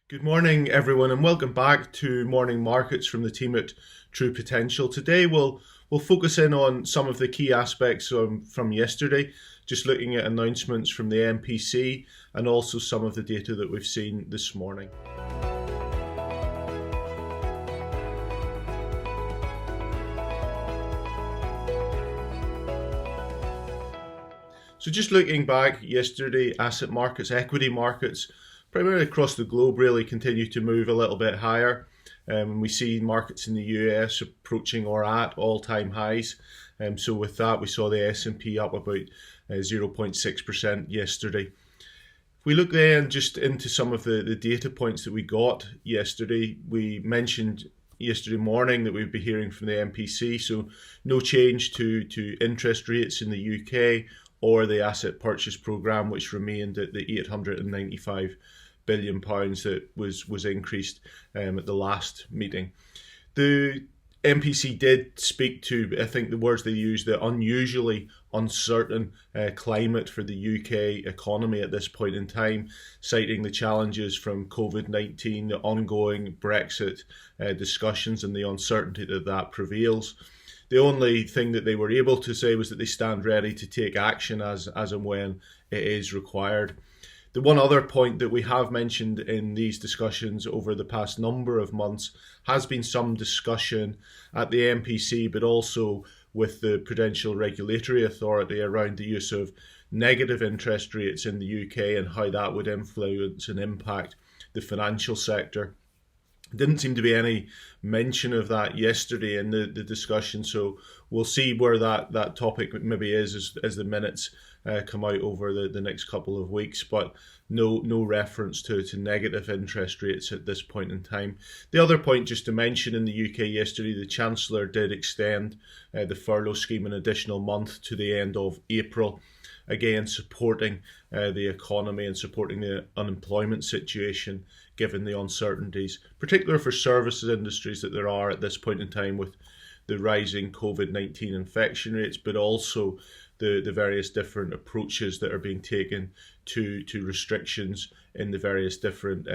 Good morning, everyone, and welcome back to Morning Markets from the team at True Potential. Today, we'll focus in on some of the key aspects from yesterday, just looking at announcements from the MPC and also some of the data that we've seen this morning. So just looking back yesterday, asset markets, equity markets, primarily across the globe, really continue to move a little bit higher. We see markets in the US approaching or at all-time highs. So with that, we saw the S&P up about 0.6% yesterday. If we look then just into some of the data points that we got yesterday, we mentioned yesterday morning that we'd be hearing from the MPC, so no change to interest rates in the UK or the asset purchase programme, which remained at the £895 billion that was increased at the last meeting. The MPC did speak to, I think the words they used, the unusually uncertain climate for the UK economy at this point in time, citing the challenges from COVID-19, the ongoing Brexit discussions and the uncertainty that prevails. The only thing that they were able to say was that they stand ready to take action as and when it is required. The one other point that we have mentioned in these discussions over the past number of months has been some discussion at the MPC, but also with the Prudential Regulatory Authority around the use of negative interest rates in the UK and how that would influence and impact the financial sector. Didn't seem to be any mention of that yesterday in the discussion, so we'll see where that topic maybe is as the minutes come out over the next couple of weeks, but no reference to negative interest rates at this point in time. The other point just to mention, in the UK yesterday, the Chancellor did extend the furlough scheme an additional month to the end of April, again supporting the economy and supporting the unemployment situation given the uncertainties, particularly for services industries that there are at this point in time with the rising COVID-19 infection rates, but also the various different approaches that are being taken to restrictions in the various different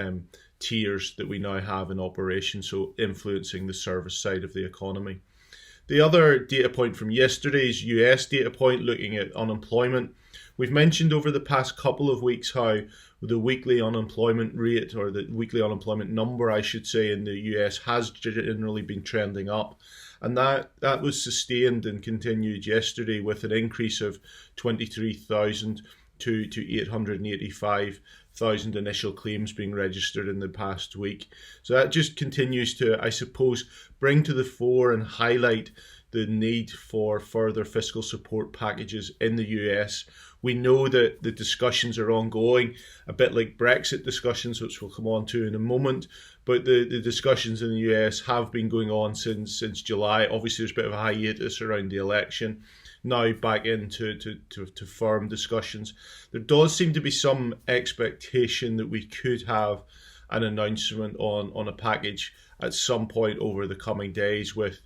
tiers that we now have in operation, so influencing the service side of the economy. The other data point from yesterday's US data point, looking at unemployment. We've mentioned over the past couple of weeks how the weekly unemployment rate, or the weekly unemployment number, I should say, in the US has generally been trending up. And that was sustained and continued yesterday with an increase of 23,000 to 885,000 initial claims being registered in the past week. So that just continues to, I suppose, bring to the fore and highlight the need for further fiscal support packages in the US. We know that the discussions are ongoing, a bit like Brexit discussions, which we'll come on to in a moment, but the discussions in the US have been going on since July. Obviously, there's a bit of a hiatus around the election. Now back into to firm discussions. There does seem to be some expectation that we could have an announcement on a package at some point over the coming days, with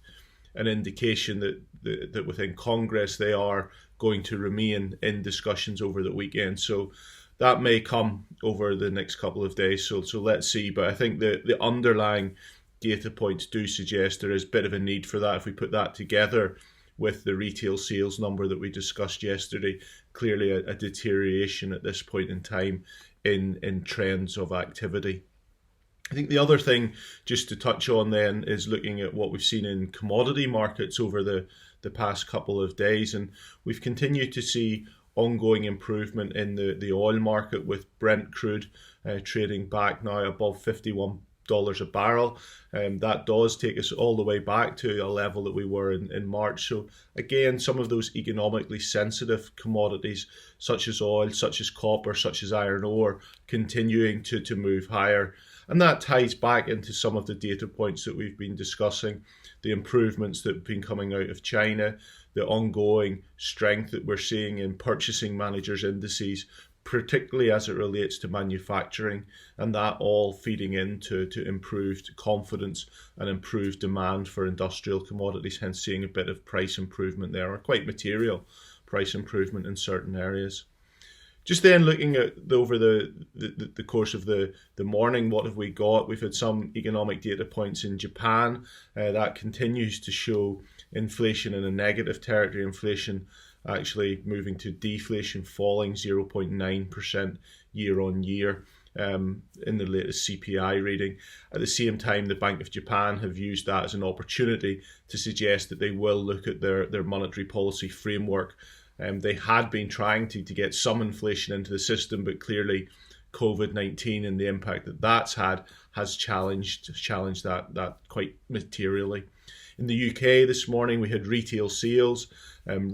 an indication that within Congress they are going to remain in discussions over the weekend. So that may come over the next couple of days. So let's see. But I think the underlying data points do suggest there is a bit of a need for that. If we put that together with the retail sales number that we discussed yesterday, clearly a deterioration at this point in time in trends of activity. I think the other thing just to touch on then is looking at what we've seen in commodity markets over the past couple of days, and we've continued to see ongoing improvement in the oil market, with Brent crude trading back now above $51 a barrel. That does take us all the way back to a level that we were in March. So again, some of those economically sensitive commodities such as oil, such as copper, such as iron ore, continuing to move higher. And that ties back into some of the data points that we've been discussing, the improvements that have been coming out of China, the ongoing strength that we're seeing in purchasing managers' indices, particularly as it relates to manufacturing, and that all feeding into improved confidence and improved demand for industrial commodities, hence seeing a bit of price improvement there, or quite material price improvement in certain areas. Just then looking at over the course of the morning, what have we got? We've had some economic data points in Japan. That continues to show inflation in a negative territory. Inflation actually moving to deflation, falling 0.9% year on year in the latest CPI reading. At the same time, the Bank of Japan have used that as an opportunity to suggest that they will look at their monetary policy framework. They had been trying to get some inflation into the system, but clearly COVID-19 and the impact that that's had has challenged that quite materially. In the UK this morning, we had retail sales falling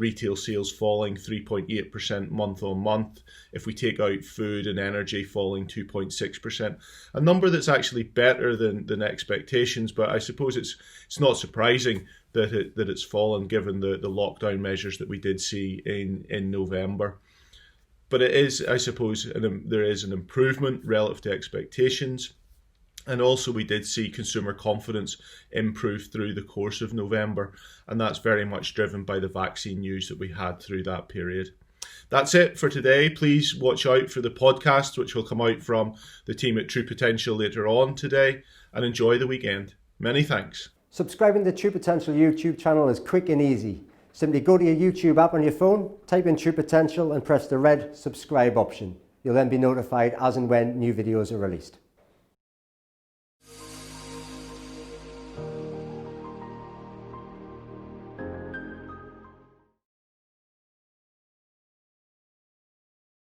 3.8% month on month. If we take out food and energy, falling 2.6%, a number that's actually better than expectations. But I suppose it's not surprising that it's fallen given the lockdown measures that we did see in November. But it is, I suppose, there is an improvement relative to expectations. And also we did see consumer confidence improve through the course of November, and that's very much driven by the vaccine news that we had through that period. That's it for today. Please watch out for the podcast, which will come out from the team at True Potential later on today, and enjoy the weekend. Many thanks. Subscribing to the True Potential YouTube channel is quick and easy. Simply go to your YouTube app on your phone, type in True Potential and press the red subscribe option. You'll then be notified as and when new videos are released.